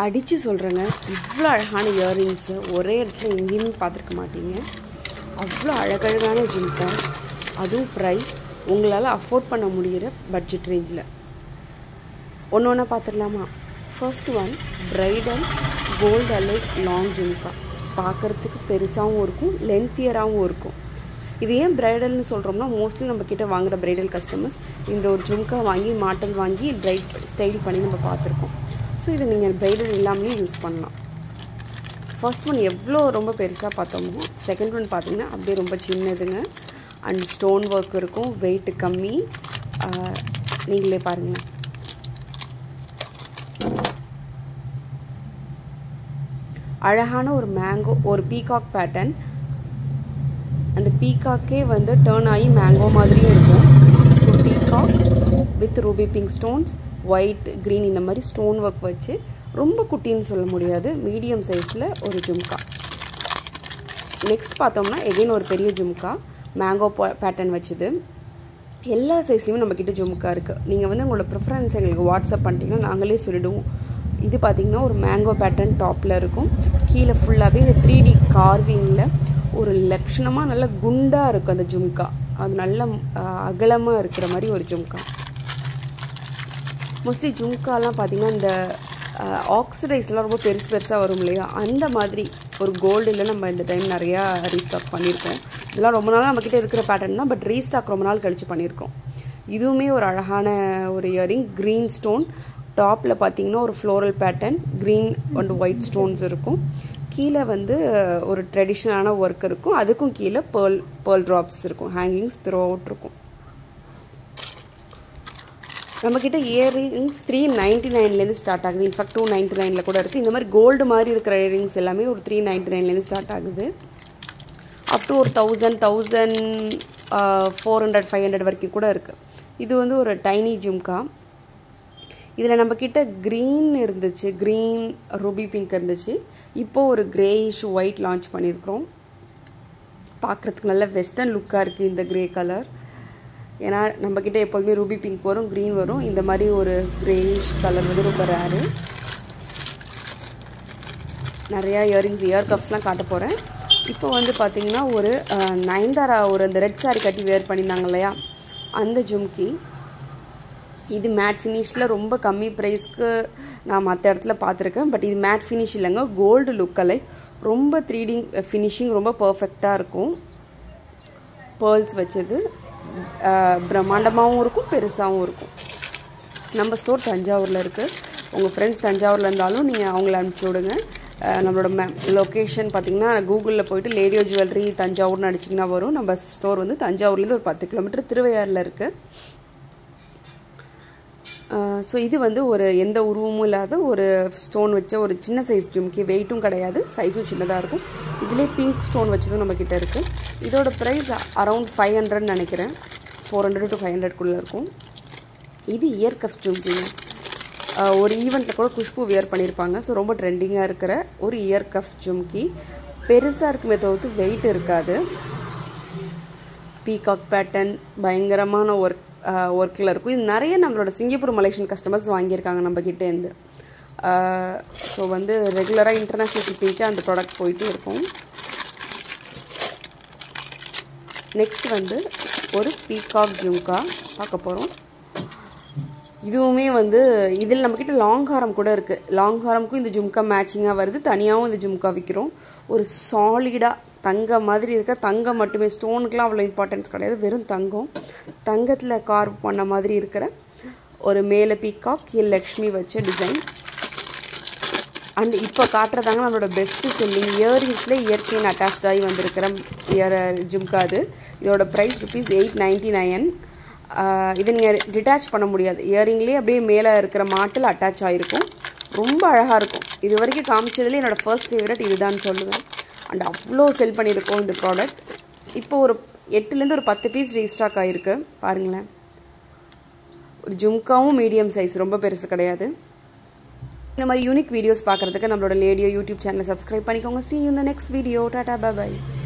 அடித்து சொல்கிறேங்க, இவ்வளோ அழகான இயரிங்ஸு ஒரே இடத்துல எங்கேயுமே பார்த்துருக்க மாட்டீங்க. அவ்வளோ அழகழகான ஜும்காஸ், அதுவும் ப்ரைஸ் உங்களால் அஃபோர்ட் பண்ண முடிகிற பட்ஜெட் ரேஞ்சில். ஒன்று ஒன்றா பார்த்துடலாமா? ஃபர்ஸ்ட் ஒன் ப்ரைடல் கோல்டு அலைட் லாங் ஜும்கா. பார்க்குறதுக்கு பெருசாகவும் இருக்கும், லென்த்தியராகவும் இருக்கும். இது ஏன் ப்ரைடல்னு சொல்கிறோம்னா, மோஸ்ட்லி நம்மக்கிட்ட வாங்குகிற ப்ரைடல் கஸ்டமர்ஸ் இந்த ஒரு ஜும்கா வாங்கி மாட்டல் வாங்கி ஸ்டைல் பண்ணி நம்ம பார்த்துருக்கோம். ஸோ இதை நீங்கள் ப்ரைடல் இல்லாமலே யூஸ் பண்ணலாம். ஃபர்ஸ்ட் ஒன் எவ்வளோ ரொம்ப பெருசாக பார்த்தோமோ, செகண்ட் ஒன் பார்த்திங்கன்னா அப்படியே ரொம்ப சின்னதுங்க. அண்ட் ஸ்டோன் ஒர்க் இருக்கும், வெயிட்டு கம்மி. நீங்களே பாருங்கள். அழகான ஒரு மேங்கோ, ஒரு பீகாக் பேட்டர்ன். அந்த பீகாக்கே வந்து டேர்ன் ஆகி மேங்கோ மாதிரியே இருக்கும். So peacock with Ruby pink stones, white green இந்த மாதிரி ஸ்டோன் ஒர்க் வச்சு ரொம்ப குட்டின்னு சொல்ல முடியாது, மீடியம் சைஸில் ஒரு ஜும்கா. நெக்ஸ்ட் பார்த்தோம்னா எகைன் ஒரு பெரிய ஜும்கா, மேங்கோ பேட்டர்ன் வச்சுது. எல்லா சைஸ்லேயுமே நம்மக்கிட்ட ஜும்கா இருக்குது. நீங்கள் வந்து உங்களோட ப்ரிஃபரன்ஸ் எங்களுக்கு வாட்ஸ்அப் பண்ணிட்டீங்கன்னா நாங்களே சொல்லிவிடுவோம். இது பார்த்திங்கன்னா ஒரு மேங்கோ பேட்டர்ன் டாப்பில் இருக்கும். கீழே ஃபுல்லாகவே இந்த 3D கார்விங்கில் ஒரு லட்சணமாக நல்ல குண்டாக இருக்கும் அந்த ஜும்கா. அது நல்ல அகலமாக இருக்கிற மாதிரி ஒரு ஜும்கா. மோஸ்ட்லி ஜும்காலாம் பார்த்திங்கன்னா இந்த ஆக்சிடைஸ்லாம் ரொம்ப பெருசாக வரும் இல்லையா, அந்த மாதிரி ஒரு கோல்டில் நம்ம இந்த டைம் நிறையா ரீஸ்டாக் பண்ணியிருக்கோம். இதெல்லாம் ரொம்ப நாளாக நம்மக்கிட்ட இருக்கிற பேட்டர்ன் தான், பட் ரீஸ்டாக் ரொம்ப நாள் கழித்து பண்ணியிருக்கோம். இதுவுமே ஒரு அழகான ஒரு இயரிங், க்ரீன் ஸ்டோன். டாப்பில் பார்த்திங்கன்னா ஒரு floral pattern, green and white stones இருக்கும். கீழே வந்து ஒரு ட்ரெடிஷ்னலான ஒர்க் இருக்கும். அதுக்கும் கீழே பேர்ல் ட்ராப்ஸ் இருக்கும், ஹேங்கிங்ஸ் த்ரூ அவுட் இருக்கும். நம்மக்கிட்ட இயரிங்ஸ் 399லேருந்து ஸ்டார்ட் ஆகுது. இன்ஃபேக்ட் 299 கூட இருக்குது. இந்த மாதிரி கோல்டு மாதிரி இருக்கிற இயரிங்ஸ் எல்லாமே ஒரு 399லேருந்து ஸ்டார்ட் ஆகுது. அப் டு ஒரு 1000, 1400, 500 வரைக்கும் கூட இருக்குது. இது வந்து ஒரு டைனி ஜும்கா. இதில் நம்மக்கிட்ட க்ரீன் இருந்துச்சு, க்ரீன் ரூபி பிங்க் இருந்துச்சு. இப்போது ஒரு க்ரேயிஷ் ஒயிட் லான்ச் பண்ணியிருக்கிறோம். பார்க்குறதுக்கு நல்ல வெஸ்டர்ன் லுக்காக இருக்குது இந்த க்ரே கலர். ஏன்னா நம்மக்கிட்ட எப்போதுமே ரூபி பிங்க் வரும், க்ரீன் வரும். இந்த மாதிரி ஒரு க்ரேயிஷ் கலர் வந்து ரொம்ப ரேரு. நிறையா இயரிங்ஸ், இயர் கப்ஸ்லாம் காட்ட போகிறேன். இப்போ வந்து பார்த்திங்கன்னா ஒரு நயன்தாரா ஒரு அந்த ரெட் சாரி கட்டி வேர் பண்ணியிருந்தாங்க இல்லையா, அந்த ஜும்கி. இது மேட் ஃபினிஷில் ரொம்ப கம்மி ப்ரைஸ்க்கு நான் மற்ற இடத்துல பார்த்துருக்கேன். பட் இது மேட் ஃபினிஷ் இல்லைங்க, கோல்டு லுக்கலை. ரொம்ப 3D ஃபினிஷிங் ரொம்ப பர்ஃபெக்டாக இருக்கும். பேர்ல்ஸ் வச்சது பிரம்மாண்டமாகவும் இருக்கும், பெருசாகவும் இருக்கும். நம்ம ஸ்டோர் தஞ்சாவூரில் இருக்குது. உங்கள் ஃப்ரெண்ட்ஸ் தஞ்சாவூரில் இருந்தாலும் நீங்கள் அவங்கள அனுப்பிச்சி விடுங்க. நம்மளோட லொக்கேஷன் பார்த்திங்கன்னா கூகுளில் போய்ட்டு லேடியோ ஜுவல்லரி தஞ்சாவூர்னு அடிச்சிங்கன்னா வரும். நம்ம ஸ்டோர் வந்து தஞ்சாவூர்லேருந்து ஒரு 10 கிலோமீட்டர் திருவையாறில் இருக்குது. ஸோ இது வந்து ஒரு எந்த உருவமும் இல்லாத ஒரு ஸ்டோன் வச்ச ஒரு சின்ன சைஸ் ஜும்கி. வெயிட்டும் கிடையாது, சைஸும் சின்னதாக இருக்கும். இதிலே பிங்க் ஸ்டோன் வச்சதும் நம்மக்கிட்ட இருக்குது. இதோட ப்ரைஸ் அரவுண்ட் 500 நினைக்கிறேன், 400 to 500 இருக்கும். இது இயர் கஃப் ஜும்கிங்க. ஒரு ஈவெண்ட்டில் கூட குஷ்பு வியர் பண்ணியிருப்பாங்க. ஸோ ரொம்ப ட்ரெண்டிங்காக இருக்கிற ஒரு இயர் கஃப் ஜும்கி. பெருசாக இருக்குமே தவிர்த்து வெயிட் இருக்காது. பீகாக் பேட்டர்ன் பயங்கரமான ஒர்க்கில் இருக்கும். இது நிறைய நம்மளோட சிங்கப்பூர் மலேசியன் கஸ்டமர்ஸ் வாங்கியிருக்காங்க நம்மக்கிட்டேருந்து. ஸோ வந்து ரெகுலராக இன்டர்நேஷ்னல் ஷிப்பிங்க்கு அந்த ப்ராடக்ட் போயிட்டே இருக்கும். நெக்ஸ்ட் வந்து ஒரு பீகாக் ஜும்கா பார்க்க போகிறோம். இதுவுமே வந்து இதில் நம்மக்கிட்ட லாங் ஹாரம் கூட இருக்குது. லாங் ஹாரமுக்கும் இந்த ஜும்கா மேட்சிங்காக வருது. தனியாகவும் இந்த ஜும்கா விற்கிறோம். ஒரு சாலிடாக தங்கம் மாதிரி இருக்க, தங்கம் மட்டுமே, ஸ்டோனுக்கெலாம் அவ்வளோ இம்பார்ட்டன்ஸ் கிடையாது, வெறும் தங்கம். தங்கத்தில் கார்வ் பண்ண மாதிரி இருக்கிற ஒரு மேலே பீகாக், கீழே லக்ஷ்மி வச்ச டிசைன். அண்ட் இப்போ காட்டுறதாங்க நம்மளோட பெஸ்ட்டு செல்லிங் இயரிங்ஸில் இயர் செயின் அட்டாச்ட் ஆகி வந்திருக்கிற ஜும்கா. அது இதோட ப்ரைஸ் ₹899. இதை நீங்கள் டிட்டாச் பண்ண முடியாது. இயரிங்லேயே அப்படியே மேலே இருக்கிற மாட்டில் அட்டாச் ஆகிருக்கும். ரொம்ப அழகாக இருக்கும். இது வரைக்கும் காமிச்சதுலேயே என்னோடய ஃபர்ஸ்ட் ஃபேவரட் இதுதான் சொல்லுவேன். அண்ட் அவ்வளோ செல் பண்ணியிருக்கோம் இந்த ப்ராடக்ட். இப்போ ஒரு 8லேருந்து ஒரு 10 பீஸ் ரீஸ்டாக் ஆகிருக்கு பாருங்களேன். ஒரு ஜும்காவும் மீடியம் சைஸ், ரொம்ப பெருசு கிடையாது. இந்த மாதிரி யூனிக் வீடியோஸ் பார்க்குறதுக்கு நம்மளோட லேடியோ யூடியூப் சேனலை சப்ஸ்கிரைப் பண்ணிக்கோங்க. See you in the next video. Tata, bye bye.